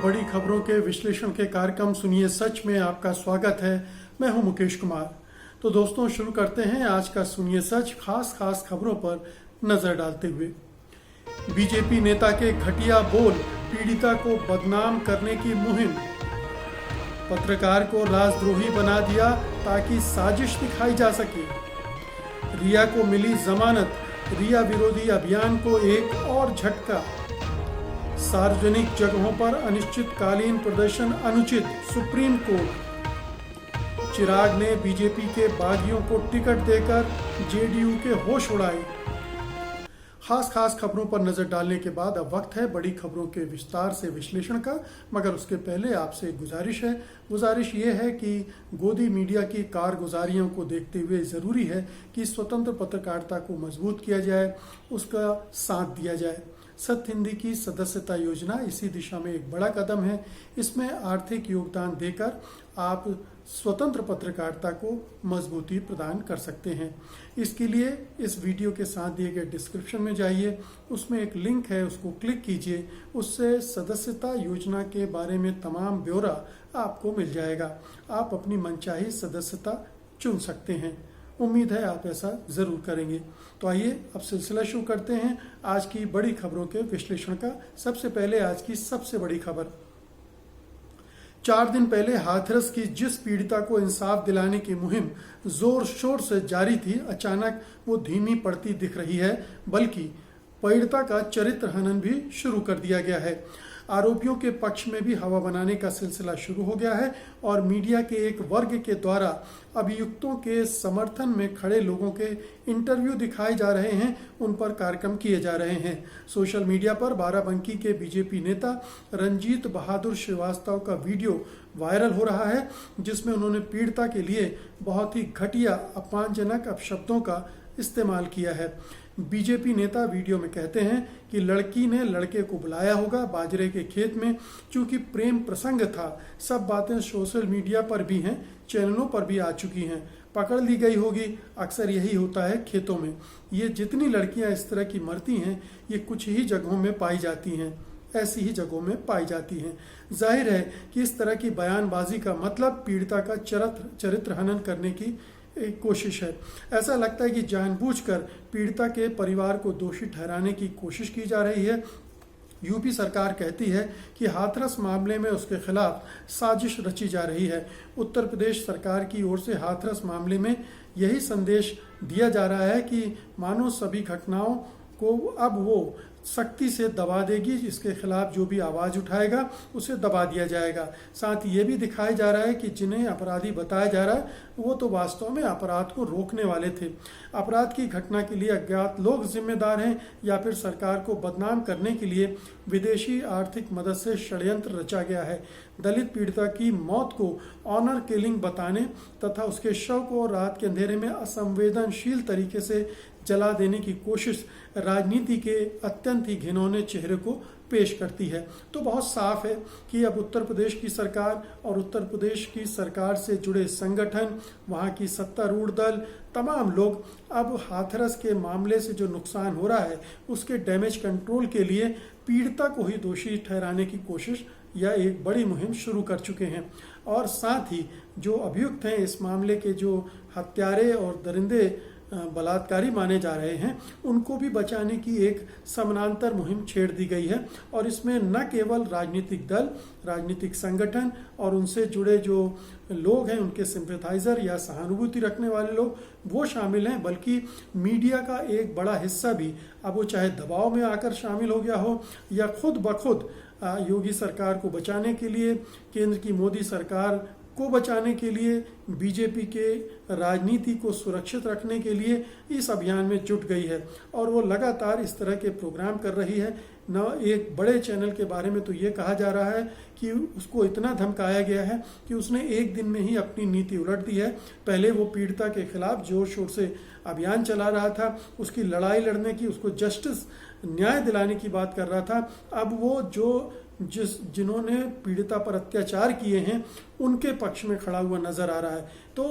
बड़ी खबरों के विश्लेषण के कार्यक्रम सुनिए सच में आपका स्वागत है। मैं हूं मुकेश कुमार। तो दोस्तों शुरू करते हैं आज का सुनिए सच खास खबरों पर नजर डालते हुए। बीजेपी नेता के घटिया बोल पीड़िता को बदनाम करने की मुहिम, पत्रकार को राजद्रोही बना दिया ताकि साजिश दिखाई जा सके। रिया को मिली जमानत, रिया विरोधी अभियान को एक और झटका। सार्वजनिक जगहों पर अनिश्चितकालीन प्रदर्शन अनुचित, सुप्रीम कोर्ट। चिराग ने बीजेपी के बागियों को टिकट देकर जेडीयू के होश उड़ाए। खास खबरों पर नजर डालने के बाद अब वक्त है बड़ी खबरों के विस्तार से विश्लेषण का। मगर उसके पहले आपसे एक गुजारिश ये है कि गोदी मीडिया की कारगुजारियों को देखते हुए ज़रूरी है कि स्वतंत्र पत्रकारिता को मजबूत किया जाए, उसका साथ दिया जाए। सत्य हिंदी की सदस्यता योजना इसी दिशा में एक बड़ा कदम है। इसमें आर्थिक योगदान देकर आप स्वतंत्र पत्रकारिता को मजबूती प्रदान कर सकते हैं। इसके लिए इस वीडियो के साथ दिए गए डिस्क्रिप्शन में जाइए, उसमें एक लिंक है, उसको क्लिक कीजिए। उससे सदस्यता योजना के बारे में तमाम ब्यौरा आपको मिल जाएगा। आप अपनी मनचाही सदस्यता चुन सकते हैं। उम्मीद है आप ऐसा जरूर करेंगे। तो आइए अब सिलसिला शुरू करते हैं आज की बड़ी खबरों के विश्लेषण का। सबसे पहले आज की सबसे बड़ी खबर। 4 दिन पहले हाथरस की जिस पीड़िता को इंसाफ दिलाने की मुहिम जोर शोर से जारी थी, अचानक वो धीमी पड़ती दिख रही है, बल्कि पीड़िता का चरित्र हनन भी शुरू कर दिया गया है। आरोपियों के पक्ष में भी हवा बनाने का सिलसिला शुरू हो गया है और मीडिया के एक वर्ग के द्वारा अभियुक्तों के समर्थन में खड़े लोगों के इंटरव्यू दिखाए जा रहे हैं, उन पर कार्यक्रम किए जा रहे हैं। सोशल मीडिया पर बाराबंकी के बीजेपी नेता रंजीत बहादुर श्रीवास्तव का वीडियो वायरल हो रहा है, जिसमें उन्होंने पीड़िता के लिए बहुत ही घटिया अपमानजनक अपशब्दों का इस्तेमाल किया है। बीजेपी नेता वीडियो में कहते हैं कि लड़की ने लड़के को बुलाया होगा बाजरे के खेत में, चूंकि प्रेम प्रसंग था। सब बातें सोशल मीडिया पर भी हैं, चैनलों पर भी आ चुकी हैं, पकड़ ली गई होगी। अक्सर यही होता है खेतों में। ये जितनी लड़कियां इस तरह की मरती हैं, ये कुछ ही जगहों में पाई जाती हैं, ऐसी ही जगहों में पाई जाती हैं। जाहिर है कि इस तरह की बयानबाजी का मतलब पीड़िता का चरित्र हनन करने की एक कोशिश है। ऐसा लगता है कि जानबूझकर पीड़िता के परिवार को दोषी ठहराने की कोशिश की जा रही है। यूपी सरकार कहती है कि हाथरस मामले में उसके खिलाफ साजिश रची जा रही है। उत्तर प्रदेश सरकार की ओर से हाथरस मामले में यही संदेश दिया जा रहा है कि मानो सभी घटनाओं को अब वो सख्ती से दबा देगी, इसके खिलाफ जो भी आवाज उठाएगा उसे दबा दिया जाएगा। साथ ये भी दिखाया जा रहा है कि जिन्हें अपराधी बताया जा रहा है वो तो वास्तव में अपराध को रोकने वाले थे। अपराध की घटना के लिए अज्ञात लोग जिम्मेदार हैं या फिर सरकार को बदनाम करने के लिए विदेशी आर्थिक मदद से षड्यंत्र रचा गया है। दलित पीड़िता की मौत को ऑनर किलिंग बताने तथा उसके शव को रात के अंधेरे में असंवेदनशील तरीके से जला देने की कोशिश राजनीति के अत्यंत ही घिनौने चेहरे को पेश करती है। तो बहुत साफ है कि अब उत्तर प्रदेश की सरकार और उत्तर प्रदेश की सरकार से जुड़े संगठन, वहाँ की सत्तारूढ़ दल, तमाम लोग अब हाथरस के मामले से जो नुकसान हो रहा है उसके डैमेज कंट्रोल के लिए पीड़िता को ही दोषी ठहराने की कोशिश या एक बड़ी मुहिम शुरू कर चुके हैं। और साथ ही जो अभियुक्त हैं इस मामले के, जो हत्यारे और दरिंदे बलात्कारी माने जा रहे हैं, उनको भी बचाने की एक समानांतर मुहिम छेड़ दी गई है। और इसमें न केवल राजनीतिक दल, राजनीतिक संगठन और उनसे जुड़े जो लोग हैं, उनके सिंपैथाइजर या सहानुभूति रखने वाले लोग वो शामिल हैं, बल्कि मीडिया का एक बड़ा हिस्सा भी, अब वो चाहे दबाव में आकर शामिल हो गया हो या खुद ब खुद योगी सरकार को बचाने के लिए, केंद्र की मोदी सरकार को बचाने के लिए, बीजेपी के राजनीति को सुरक्षित रखने के लिए इस अभियान में जुट गई है। और वो लगातार इस तरह के प्रोग्राम कर रही है। न एक बड़े चैनल के बारे में तो ये कहा जा रहा है कि उसको इतना धमकाया गया है कि उसने एक दिन में ही अपनी नीति उलट दी है। पहले वो पीड़िता के खिलाफ जोर शोर से अभियान चला रहा था, उसकी लड़ाई लड़ने की, उसको जस्टिस, न्याय दिलाने की बात कर रहा था। अब वो जिन्होंने पीड़िता पर अत्याचार किए हैं उनके पक्ष में खड़ा हुआ नजर आ रहा है। तो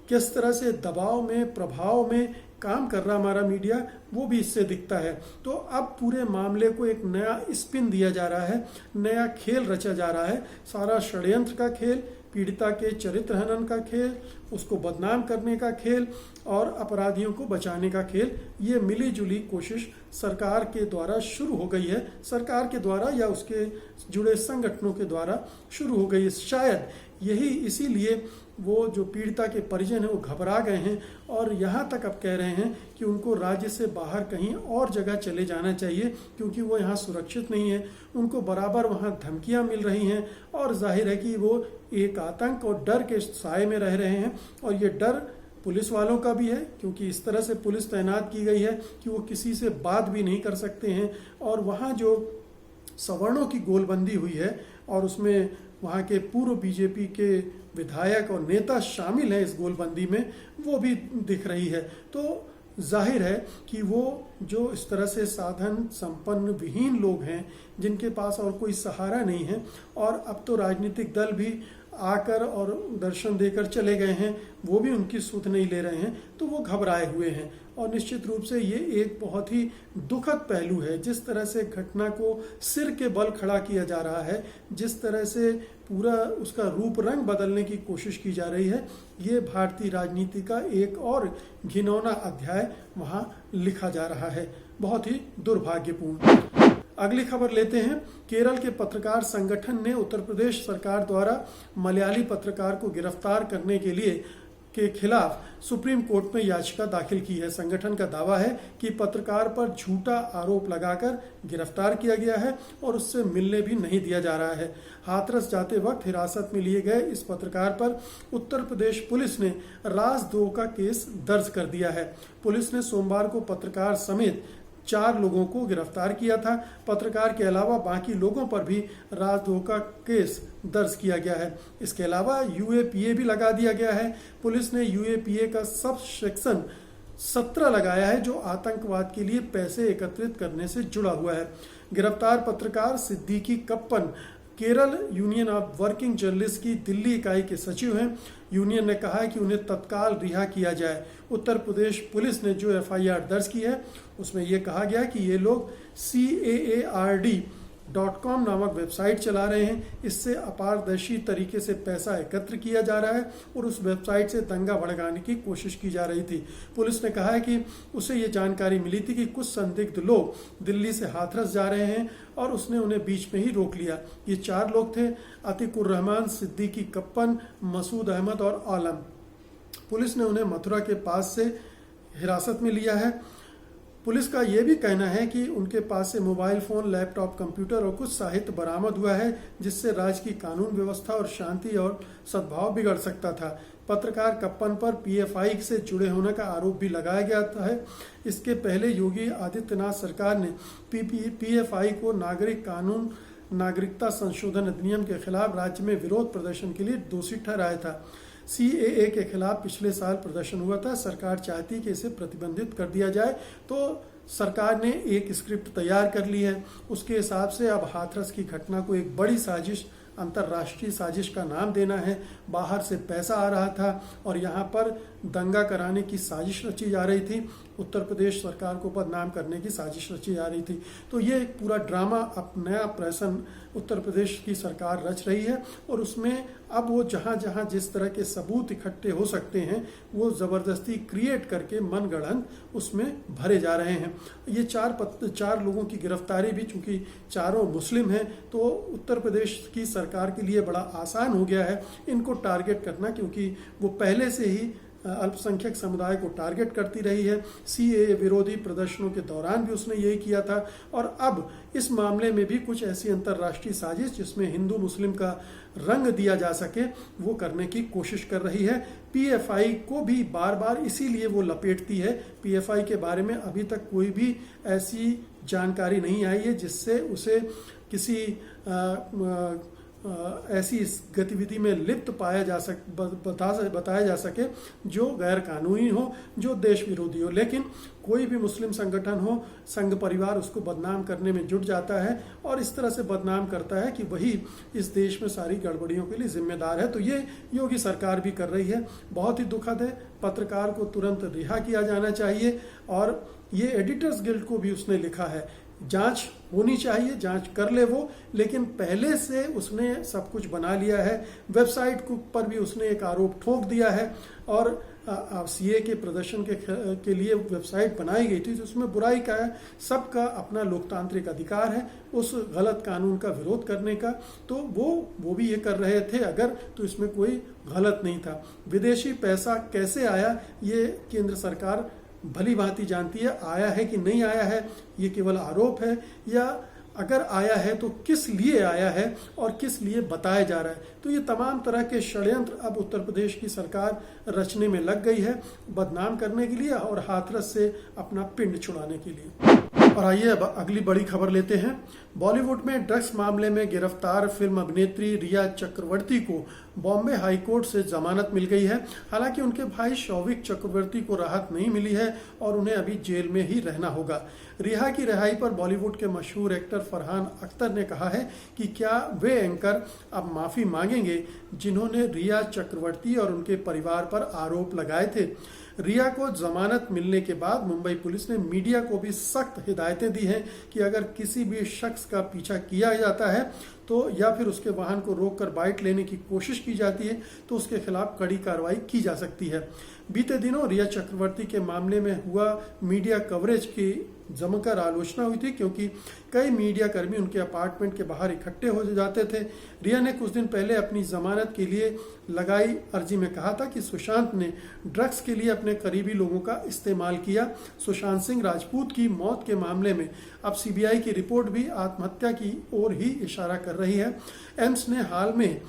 किस तरह से दबाव में, प्रभाव में काम कर रहा हमारा मीडिया, वो भी इससे दिखता है। तो अब पूरे मामले को एक नया स्पिन दिया जा रहा है, नया खेल रचा जा रहा है। सारा षड्यंत्र का खेल, पीड़िता के चरित्र हनन का खेल, उसको बदनाम करने का खेल और अपराधियों को बचाने का खेल, ये मिली जुली कोशिश सरकार के द्वारा शुरू हो गई है। सरकार के द्वारा या उसके जुड़े संगठनों के द्वारा शुरू हो गई है। शायद यही इसीलिए वो जो पीड़िता के परिजन हैं वो घबरा गए हैं और यहाँ तक अब कह रहे हैं कि उनको राज्य से बाहर कहीं और जगह चले जाना चाहिए, क्योंकि वो यहाँ सुरक्षित नहीं है। उनको बराबर वहाँ धमकियाँ मिल रही हैं और जाहिर है कि वो एक आतंक और डर के साए में रह रहे हैं। और ये डर पुलिस वालों का भी है, क्योंकि इस तरह से पुलिस तैनात की गई है कि वो किसी से बात भी नहीं कर सकते हैं। और वहाँ जो सवर्णों की गोलबंदी हुई है और उसमें वहाँ के पूर्व बीजेपी के विधायक और नेता शामिल हैं इस गोलबंदी में, वो भी दिख रही है। तो जाहिर है कि वो जो इस तरह से साधन संपन्न विहीन लोग हैं, जिनके पास और कोई सहारा नहीं है, और अब तो राजनीतिक दल भी आकर और दर्शन देकर चले गए हैं, वो भी उनकी सुध नहीं ले रहे हैं, तो वो घबराए हुए हैं। और निश्चित रूप से ये एक बहुत ही दुखद पहलू है, जिस तरह से घटना को सिर के बल खड़ा किया जा रहा है, जिस तरह से पूरा उसका रूप रंग बदलने की कोशिश की जा रही है। ये भारतीय राजनीति का एक और घिनौना अध्याय वहाँ लिखा जा रहा है, बहुत ही दुर्भाग्यपूर्ण। अगली खबर लेते हैं। केरल के पत्रकार संगठन ने उत्तर प्रदेश सरकार द्वारा मलयाली पत्रकार को गिरफ्तार करने के खिलाफ सुप्रीम कोर्ट में याचिका दाखिल की है। संगठन का दावा है कि पत्रकार पर झूठा आरोप लगाकर गिरफ्तार किया गया है और उससे मिलने भी नहीं दिया जा रहा है। हाथरस जाते वक्त हिरासत में लिए गए इस पत्रकार पर उत्तर प्रदेश पुलिस ने राजद्रोह का केस दर्ज कर दिया है। पुलिस ने सोमवार को पत्रकार समेत 4 लोगों को गिरफ्तार किया था। पत्रकार के अलावा बाकी लोगों पर भी राजद्रोह का केस दर्ज किया गया है। इसके अलावा यूएपीए भी लगा दिया गया है। पुलिस ने यूएपीए का सब सेक्शन 17 लगाया है, जो आतंकवाद के लिए पैसे एकत्रित करने से जुड़ा हुआ है। गिरफ्तार पत्रकार Siddiqui Kappan Kerala union of working journalist की दिल्ली इकाई के सचिव हैं। यूनियन ने कहा है कि उन्हें तत्काल रिहा किया जाए। उत्तर प्रदेश पुलिस ने जो एफआईआर दर्ज की है उसमें यह कहा गया कि ये लोग CAARD.com नामक वेबसाइट चला रहे हैं। इससे अपारदर्शी तरीके से पैसा एकत्र किया जा रहा है और उस वेबसाइट से दंगा भड़काने की कोशिश की जा रही थी। पुलिस ने कहा है कि उसे ये जानकारी मिली थी कि कुछ संदिग्ध लोग दिल्ली से हाथरस जा रहे हैं और उसने उन्हें बीच में ही रोक लिया। ये 4 लोग थे, अतिकुर रहमान, सिद्दीकी कप्पन, मसूद अहमद और आलम। पुलिस ने उन्हें मथुरा के पास से हिरासत में लिया है। पुलिस का यह भी कहना है कि उनके पास से मोबाइल फोन, लैपटॉप, कंप्यूटर और कुछ साहित्य बरामद हुआ है, जिससे राज्य की कानून व्यवस्था और शांति और सद्भाव बिगड़ सकता था। पत्रकार कप्पन पर पीएफआई से जुड़े होने का आरोप भी लगाया गया है। इसके पहले योगी आदित्यनाथ सरकार ने पीएफआई को नागरिकता संशोधन अधिनियम के खिलाफ राज्य में विरोध प्रदर्शन के लिए दोषी ठहराया था। CAA के खिलाफ पिछले साल प्रदर्शन हुआ था। सरकार चाहती कि इसे प्रतिबंधित कर दिया जाए, तो सरकार ने एक स्क्रिप्ट तैयार कर ली है। उसके हिसाब से अब हाथरस की घटना को एक बड़ी साजिश, अंतर्राष्ट्रीय साजिश का नाम देना है। बाहर से पैसा आ रहा था और यहाँ पर दंगा कराने की साजिश रची जा रही थी। उत्तर प्रदेश सरकार को बदनाम करने की साजिश रची जा रही थी। तो ये एक पूरा ड्रामा, अब नया प्रहसन उत्तर प्रदेश की सरकार रच रही है और उसमें अब वो जहाँ जहाँ जिस तरह के सबूत इकट्ठे हो सकते हैं वो ज़बरदस्ती क्रिएट करके मनगढ़ंत उसमें भरे जा रहे हैं। ये 4 लोगों की गिरफ्तारी भी, चूंकि चारों मुस्लिम हैं, तो उत्तर प्रदेश की सरकार के लिए बड़ा आसान हो गया है इनको टारगेट करना, क्योंकि वो पहले से ही अल्पसंख्यक समुदाय को टारगेट करती रही है। CAA विरोधी प्रदर्शनों के दौरान भी उसने यही किया था और अब इस मामले में भी कुछ ऐसी अंतर्राष्ट्रीय साजिश जिसमें हिंदू मुस्लिम का रंग दिया जा सके वो करने की कोशिश कर रही है। PFI को भी बार बार इसीलिए वो लपेटती है। PFI के बारे में अभी तक कोई भी ऐसी जानकारी नहीं आई है जिससे उसे किसी ऐसी इस गतिविधि में लिप्त बताया जा सके जो गैर कानूनी हो, जो देश विरोधी हो। लेकिन कोई भी मुस्लिम संगठन हो, संघ परिवार उसको बदनाम करने में जुट जाता है और इस तरह से बदनाम करता है कि वही इस देश में सारी गड़बड़ियों के लिए जिम्मेदार है। तो ये योगी सरकार भी कर रही है, बहुत ही दुखद है। पत्रकार को तुरंत रिहा किया जाना चाहिए। और ये एडिटर्स गिल्ड को भी उसने लिखा है, जांच होनी चाहिए, जांच कर ले वो, लेकिन पहले से उसने सब कुछ बना लिया है। वेबसाइट पर भी उसने एक आरोप ठोक दिया है और सीए के प्रदर्शन के लिए वेबसाइट बनाई गई थी, तो उसमें बुराई का है। सबका अपना लोकतांत्रिक अधिकार है उस गलत कानून का विरोध करने का, तो वो भी ये कर रहे थे अगर, तो इसमें कोई गलत नहीं था। विदेशी पैसा कैसे आया ये केंद्र सरकार भली भांति जानती है। आया है कि नहीं आया है ये केवल आरोप है, या अगर आया है तो किस लिए आया है और किस लिए बताया जा रहा है। तो ये तमाम तरह के षड्यंत्र अब उत्तर प्रदेश की सरकार रचने में लग गई है, बदनाम करने के लिए और हाथरस से अपना पिंड छुड़ाने के लिए। और आइए अब अगली बड़ी खबर लेते हैं। बॉलीवुड में ड्रग्स मामले में गिरफ्तार फिल्म अभिनेत्री रिया चक्रवर्ती को बॉम्बे हाई कोर्ट से जमानत मिल गई है। हालांकि उनके भाई शौविक चक्रवर्ती को राहत नहीं मिली है और उन्हें अभी जेल में ही रहना होगा। रिया की रिहाई पर बॉलीवुड के मशहूर एक्टर फरहान अख्तर ने कहा है कि क्या वे एंकर अब माफी मांगेंगे जिन्होंने रिया चक्रवर्ती और उनके परिवार पर आरोप लगाए थे। रिया को जमानत मिलने के बाद मुंबई पुलिस ने मीडिया को भी सख्त हिदायतें दी हैं कि अगर किसी भी शख्स का पीछा किया जाता है तो या फिर उसके वाहन को रोककर बाइट लेने की कोशिश की जाती है तो उसके खिलाफ कड़ी कार्रवाई की जा सकती है। बीते दिनों रिया चक्रवर्ती के मामले में हुआ मीडिया कवरेज की जमकर आलोचना हुई थी, क्योंकि कई मीडिया कर्मी उनके अपार्टमेंट के बाहर इकट्ठे हो जाते थे। रिया ने कुछ दिन पहले अपनी जमानत के लिए लगाई अर्जी में कहा था कि सुशांत ने ड्रग्स के लिए अपने करीबी लोगों का इस्तेमाल किया। सुशांत सिंह राजपूत की मौत के मामले में अब सीबीआई की रिपोर्ट भी आत्महत्या की ओर ही इशारा कर रही है। एम्स ने हाल में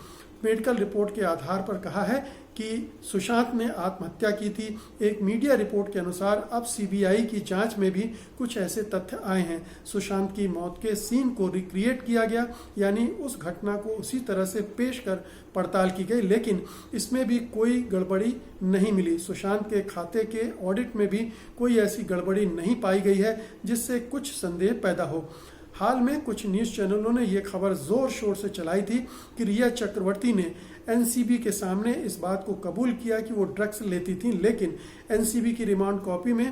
मेडिकल रिपोर्ट के आधार पर कहा है कि सुशांत ने आत्महत्या की थी। एक मीडिया रिपोर्ट के अनुसार अब सीबीआई की जांच में भी कुछ ऐसे तथ्य आए हैं। सुशांत की मौत के सीन को रिक्रिएट किया गया, यानी उस घटना को उसी तरह से पेश कर पड़ताल की गई, लेकिन इसमें भी कोई गड़बड़ी नहीं मिली। सुशांत के खाते के ऑडिट में भी कोई ऐसी गड़बड़ी नहीं पाई गई है जिससे कुछ संदेह पैदा हो। हाल में कुछ न्यूज चैनलों ने यह खबर जोर शोर से चलाई थी कि रिया चक्रवर्ती ने एनसीबी के सामने इस बात को कबूल किया कि वो ड्रग्स लेती थी, लेकिन एनसीबी की रिमांड कॉपी में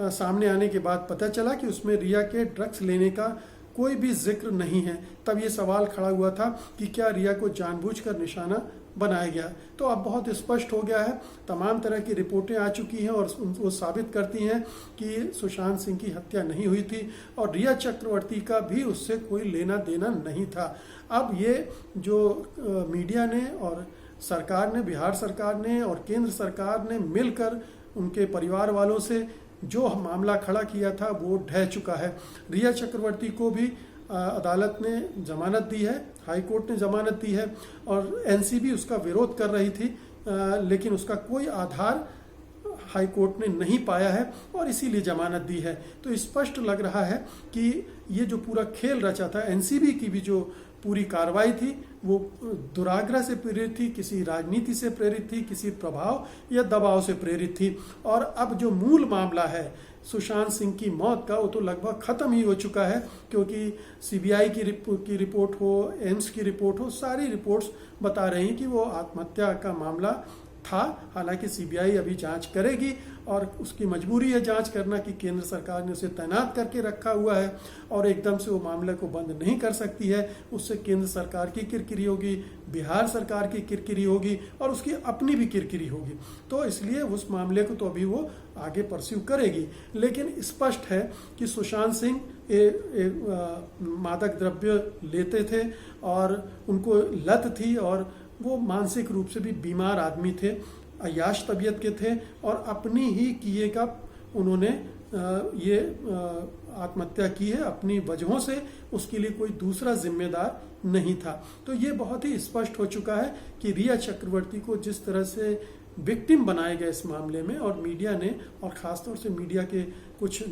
सामने आने के बाद पता चला कि उसमें रिया के ड्रग्स लेने का कोई भी जिक्र नहीं है। तब ये सवाल खड़ा हुआ था कि क्या रिया को जानबूझकर निशाना बनाया गया। तो अब बहुत स्पष्ट हो गया है, तमाम तरह की रिपोर्टें आ चुकी हैं और वो साबित करती हैं कि सुशांत सिंह की हत्या नहीं हुई थी और रिया चक्रवर्ती का भी उससे कोई लेना देना नहीं था। अब ये जो मीडिया ने और सरकार ने, बिहार सरकार ने और केंद्र सरकार ने मिलकर उनके परिवार वालों से जो मामला खड़ा किया था वो ढह चुका है। रिया चक्रवर्ती को भी अदालत ने जमानत दी है, हाई कोर्ट ने जमानत दी है और एनसीबी उसका विरोध कर रही थी, लेकिन उसका कोई आधार हाई कोर्ट ने नहीं पाया है और इसीलिए जमानत दी है। तो स्पष्ट लग रहा है कि ये जो पूरा खेल रचा था, एनसीबी की भी जो पूरी कार्रवाई थी वो दुराग्रह से प्रेरित थी, किसी राजनीति से प्रेरित थी, किसी प्रभाव या दबाव से प्रेरित थी। और अब जो मूल मामला है सुशांत सिंह की मौत का, वो तो लगभग खत्म ही हो चुका है, क्योंकि सीबीआई की रिपोर्ट हो, एम्स की रिपोर्ट हो, सारी रिपोर्ट्स बता रही हैं कि वो आत्महत्या का मामला था। हालांकि सीबीआई अभी जांच करेगी और उसकी मजबूरी है जांच करना कि केंद्र सरकार ने उसे तैनात करके रखा हुआ है और एकदम से वो मामले को बंद नहीं कर सकती है। उससे केंद्र सरकार की किरकिरी होगी, बिहार सरकार की किरकिरी होगी और उसकी अपनी भी किरकिरी होगी। तो इसलिए उस मामले को तो अभी वो आगे परस्यू करेगी। लेकिन स्पष्ट है कि सुशांत सिंह मादक द्रव्य लेते थे और उनको लत थी और वो मानसिक रूप से भी बीमार आदमी थे, अय्याश तबीयत के थे और अपनी ही किए का उन्होंने ये आत्महत्या की है अपनी वजहों से, उसके लिए कोई दूसरा जिम्मेदार नहीं था। तो ये बहुत ही स्पष्ट हो चुका है कि रिया चक्रवर्ती को जिस तरह से विक्टिम बनाया गया इस मामले में और मीडिया ने, और खासतौर से मीडिया के कुछ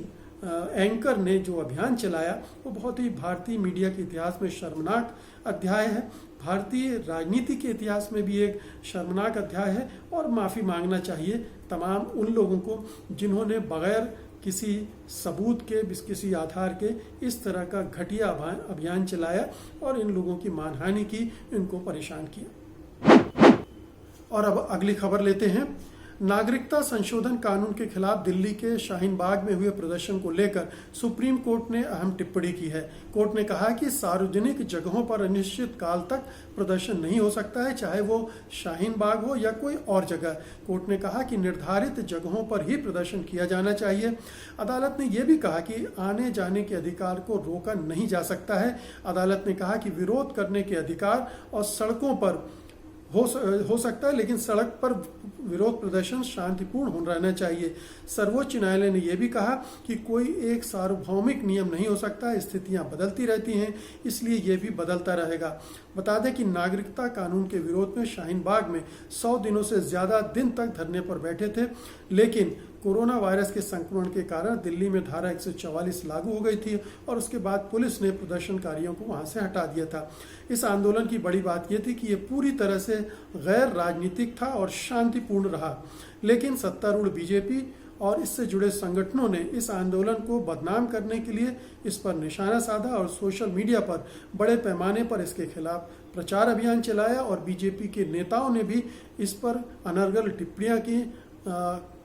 एंकर ने जो अभियान चलाया, वो बहुत ही भारतीय मीडिया के इतिहास में शर्मनाक अध्याय है। भारतीय राजनीति के इतिहास में भी एक शर्मनाक अध्याय है और माफ़ी मांगना चाहिए तमाम उन लोगों को जिन्होंने बगैर किसी सबूत के, किसी आधार के इस तरह का घटिया अभियान चलाया और इन लोगों की मानहानि की, इनको परेशान किया। और अब अगली खबर लेते हैं। नागरिकता संशोधन कानून के खिलाफ दिल्ली के शाहीन बाग में हुए प्रदर्शन को लेकर सुप्रीम कोर्ट ने अहम टिप्पणी की है। कोर्ट ने कहा कि सार्वजनिक जगहों पर अनिश्चित काल तक प्रदर्शन नहीं हो सकता है, चाहे वो शाहीन बाग हो या कोई और जगह। कोर्ट ने कहा कि निर्धारित जगहों पर ही प्रदर्शन किया जाना चाहिए। अदालत ने यह भी कहा कि आने जाने के अधिकार को रोका नहीं जा सकता है। अदालत ने कहा कि विरोध करने के अधिकार और सड़कों पर हो सकता है, लेकिन सड़क पर विरोध प्रदर्शन शांतिपूर्ण रहना चाहिए। सर्वोच्च न्यायालय ने यह भी कहा कि कोई एक सार्वभौमिक नियम नहीं हो सकता, स्थितियां बदलती रहती हैं, इसलिए यह भी बदलता रहेगा। बता दें कि नागरिकता कानून के विरोध में शाहीन बाग में 100 दिनों से ज्यादा दिन तक धरने पर बैठे थे, लेकिन कोरोना वायरस के संक्रमण के कारण दिल्ली में धारा 144 लागू हो गई थी और उसके बाद पुलिस ने प्रदर्शनकारियों को वहां से हटा दिया था। इस आंदोलन की बड़ी बात यह थी कि यह पूरी तरह से गैर राजनीतिक था और शांतिपूर्ण रहा, लेकिन सत्तारूढ़ बीजेपी और इससे जुड़े संगठनों ने इस आंदोलन को बदनाम करने के लिए इस पर निशाना साधा और सोशल मीडिया पर बड़े पैमाने पर इसके खिलाफ प्रचार अभियान चलाया और बीजेपी के नेताओं ने भी इस पर अनर्गल टिप्पणियां की,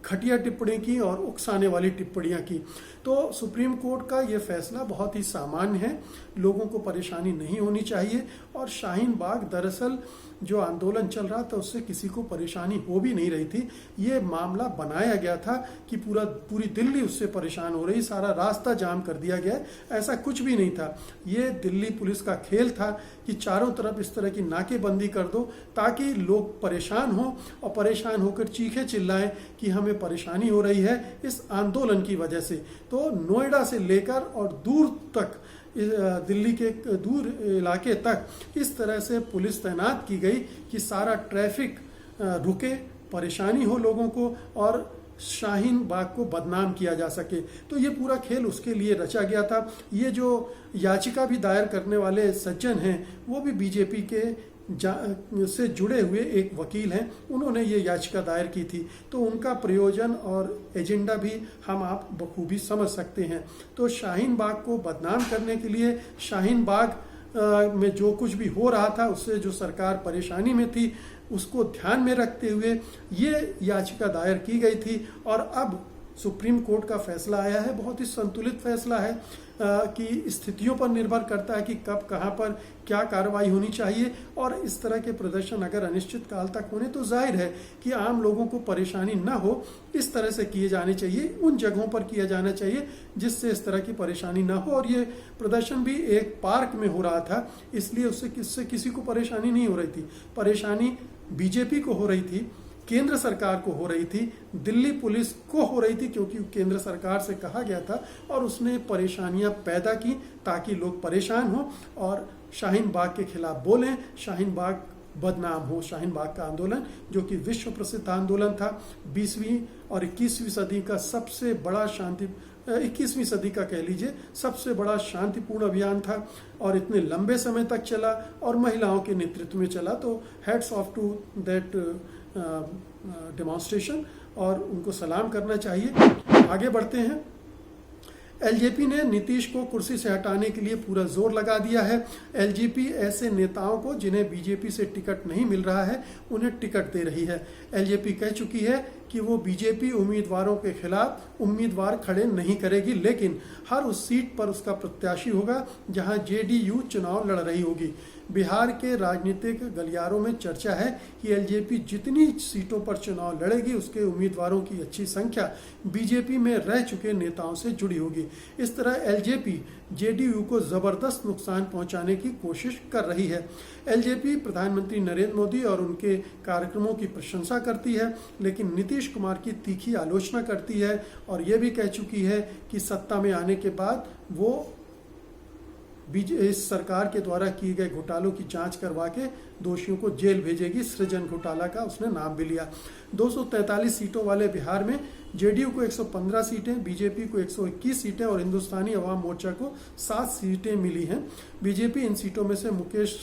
घटिया टिप्पणी की और उकसाने वाली टिप्पणियां की। तो सुप्रीम कोर्ट का ये फैसला बहुत ही सामान्य है, लोगों को परेशानी नहीं होनी चाहिए। और शाहीन बाग दरअसल जो आंदोलन चल रहा था उससे किसी को परेशानी हो भी नहीं रही थी। ये मामला बनाया गया था कि पूरी दिल्ली उससे परेशान हो रही, सारा रास्ता जाम कर दिया गया। ऐसा कुछ भी नहीं था, ये दिल्ली पुलिस का खेल था कि चारों तरफ इस तरह की नाकेबंदी कर दो ताकि लोग परेशान हो और परेशान होकर चीखे चिल्लाएं कि हमें परेशानी हो रही है इस आंदोलन की वजह से। तो नोएडा से लेकर और दूर तक, दिल्ली के दूर इलाके तक इस तरह से पुलिस तैनात की गई कि सारा ट्रैफिक रुके, परेशानी हो लोगों को और शाहीन बाग को बदनाम किया जा सके। तो ये पूरा खेल उसके लिए रचा गया था। ये जो याचिका भी दायर करने वाले सज्जन हैं वो भी बीजेपी के से जुड़े हुए एक वकील हैं, उन्होंने ये याचिका दायर की थी। तो उनका प्रयोजन और एजेंडा भी हम आप बखूबी समझ सकते हैं। तो शाहीन बाग को बदनाम करने के लिए, शाहीन बाग में जो कुछ भी हो रहा था उससे जो सरकार परेशानी में थी उसको ध्यान में रखते हुए ये याचिका दायर की गई थी। और अब सुप्रीम कोर्ट का फैसला आया है, बहुत ही संतुलित फैसला है कि स्थितियों पर निर्भर करता है कि कब कहां पर क्या कार्रवाई होनी चाहिए। और इस तरह के प्रदर्शन अगर अनिश्चित काल तक होने तो जाहिर है कि आम लोगों को परेशानी न हो, इस तरह से किए जाने चाहिए, उन जगहों पर किया जाना चाहिए जिससे इस तरह की परेशानी न हो। और ये प्रदर्शन भी एक पार्क में हो रहा था, इसलिए उससे किसी को परेशानी नहीं हो रही थी। परेशानी बीजेपी को हो रही थी, केंद्र सरकार को हो रही थी, दिल्ली पुलिस को हो रही थी, क्योंकि केंद्र सरकार से कहा गया था और उसने परेशानियां पैदा की ताकि लोग परेशान हो और शाहीन बाग के खिलाफ बोलें, शाहीन बाग बदनाम हो। शाहीन बाग का आंदोलन जो कि विश्व प्रसिद्ध आंदोलन था, 20वीं और 21वीं सदी का सबसे बड़ा 21वीं सदी का कह लीजिए सबसे बड़ा शांतिपूर्ण अभियान था और इतने लंबे समय तक चला और महिलाओं के नेतृत्व में चला। तो hats off to that demonstration और उनको सलाम करना चाहिए। आगे बढ़ते हैं। एलजेपी ने नीतीश को कुर्सी से हटाने के लिए पूरा जोर लगा दिया है। एलजेपी ऐसे नेताओं को जिन्हें बीजेपी से टिकट नहीं मिल रहा है उन्हें टिकट दे रही है। एलजेपी कह चुकी है कि वो बीजेपी उम्मीदवारों के खिलाफ उम्मीदवार खड़े नहीं करेगी, लेकिन हर उस सीट पर उसका प्रत्याशी होगा जहां जेडीयू चुनाव लड़ रही होगी। बिहार के राजनीतिक गलियारों में चर्चा है कि एलजेपी जितनी सीटों पर चुनाव लड़ेगी उसके उम्मीदवारों की अच्छी संख्या बीजेपी में रह चुके नेताओं से जुड़ी होगी। इस तरह एलजेपी जेडीयू को जबरदस्त नुकसान पहुंचाने की कोशिश कर रही है। एलजेपी प्रधानमंत्री नरेंद्र मोदी और उनके कार्यक्रमों की प्रशंसा करती है, लेकिन नीतीश कुमार की तीखी आलोचना करती है और यह भी कह चुकी है कि सत्ता में आने के बाद वो इस सरकार के द्वारा किए गए घोटालों की जांच करवा के दोषियों को जेल भेजेगी। सृजन घोटाला का उसने नाम भी लिया। 243 सीटों वाले बिहार में जेडीयू को 115 सीटें, बीजेपी को 121 सीटें और हिंदुस्तानी अवाम मोर्चा को 7 सीटें मिली हैं। बीजेपी इन सीटों में से मुकेश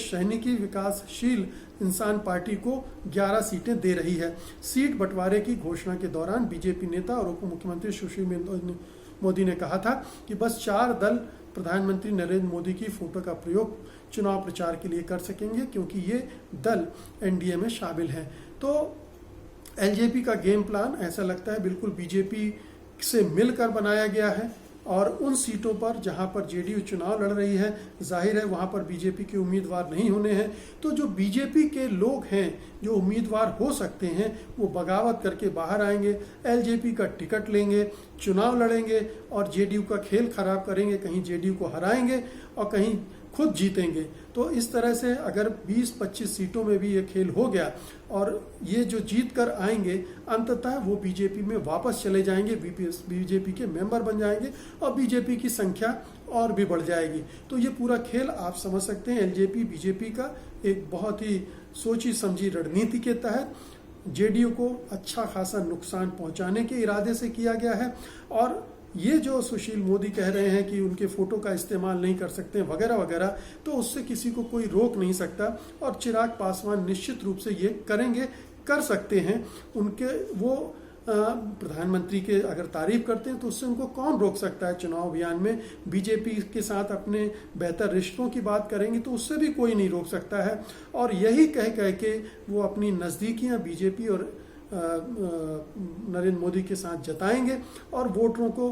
सहनी की विकासशील इंसान पार्टी को 11 सीटें दे रही है। सीट बंटवारे की घोषणा के दौरान बीजेपी नेता और उप मुख्यमंत्री सुशील मोदी ने कहा था कि बस 4 दल प्रधानमंत्री नरेंद्र मोदी की फोटो का प्रयोग चुनाव प्रचार के लिए कर सकेंगे, क्योंकि ये दल एनडीए में शामिल हैं। तो एलजेपी का गेम प्लान ऐसा लगता है बिल्कुल बीजेपी से मिलकर बनाया गया है, और उन सीटों पर जहां पर जेडीयू चुनाव लड़ रही है, जाहिर है वहां पर बीजेपी के उम्मीदवार नहीं होने हैं। तो जो बीजेपी के लोग हैं जो उम्मीदवार हो सकते हैं वो बगावत करके बाहर आएंगे, एलजेपी का टिकट लेंगे, चुनाव लड़ेंगे और जेडीयू का खेल खराब करेंगे। कहीं जेडीयू को हराएंगे और कहीं खुद जीतेंगे। तो इस तरह से अगर 20-25 सीटों में भी ये खेल हो गया और ये जो जीत कर आएंगे अंततः वो बीजेपी में वापस चले जाएंगे, बीजेपी के मेंबर बन जाएंगे और बीजेपी की संख्या और भी बढ़ जाएगी। तो ये पूरा खेल आप समझ सकते हैं एलजेपी बीजेपी का एक बहुत ही सोची समझी रणनीति के तहत जेडीयू को अच्छा खासा नुकसान पहुंचाने के इरादे से किया गया है। और ये जो सुशील मोदी कह रहे हैं कि उनके फोटो का इस्तेमाल नहीं कर सकते वगैरह वगैरह, तो उससे किसी को कोई रोक नहीं सकता। और चिराग पासवान निश्चित रूप से ये करेंगे, कर सकते हैं। उनके वो प्रधानमंत्री के अगर तारीफ करते हैं तो उससे उनको कौन रोक सकता है। चुनाव अभियान में बीजेपी के साथ अपने बेहतर रिश्तों की बात करेंगे तो उससे भी कोई नहीं रोक सकता है। और यही कह के वो अपनी नज़दीकियां बीजेपी और नरेंद्र मोदी के साथ जताएंगे और वोटरों को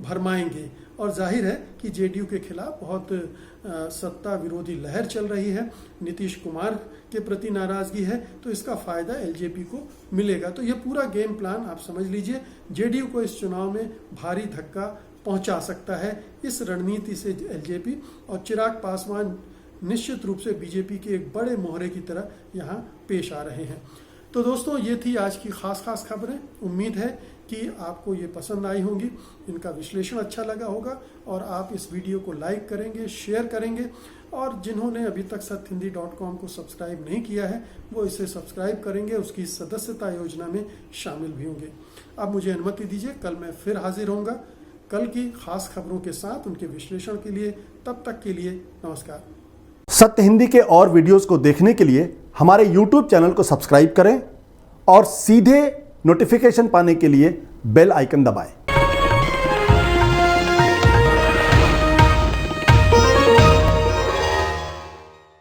भरमाएंगे। और जाहिर है कि जेडीयू के खिलाफ बहुत सत्ता विरोधी लहर चल रही है, नीतीश कुमार के प्रति नाराजगी है, तो इसका फायदा एलजेपी को मिलेगा। तो ये पूरा गेम प्लान आप समझ लीजिए, जेडीयू को इस चुनाव में भारी धक्का पहुंचा सकता है इस रणनीति से एलजेपी। और चिराग पासवान निश्चित रूप से बीजेपी के एक बड़े मोहरे की तरह यहाँ पेश आ रहे हैं। तो दोस्तों ये थी आज की खास खबरें। उम्मीद है कि आपको ये पसंद आई होंगी, इनका विश्लेषण अच्छा लगा होगा और आप इस वीडियो को लाइक करेंगे, शेयर करेंगे। और जिन्होंने अभी तक सत्यहिंदी.com को सब्सक्राइब नहीं किया है वो इसे सब्सक्राइब करेंगे, उसकी सदस्यता योजना में शामिल भी होंगे। अब मुझे अनुमति दीजिए, कल मैं फिर हाजिर होऊंगा कल की खास खबरों के साथ, उनके विश्लेषण के लिए। तब तक के लिए नमस्कार। सत्य हिंदी के और वीडियोस को देखने के लिए हमारे YouTube चैनल को सब्सक्राइब करें और सीधे नोटिफिकेशन पाने के लिए बेल आइकन दबाएं।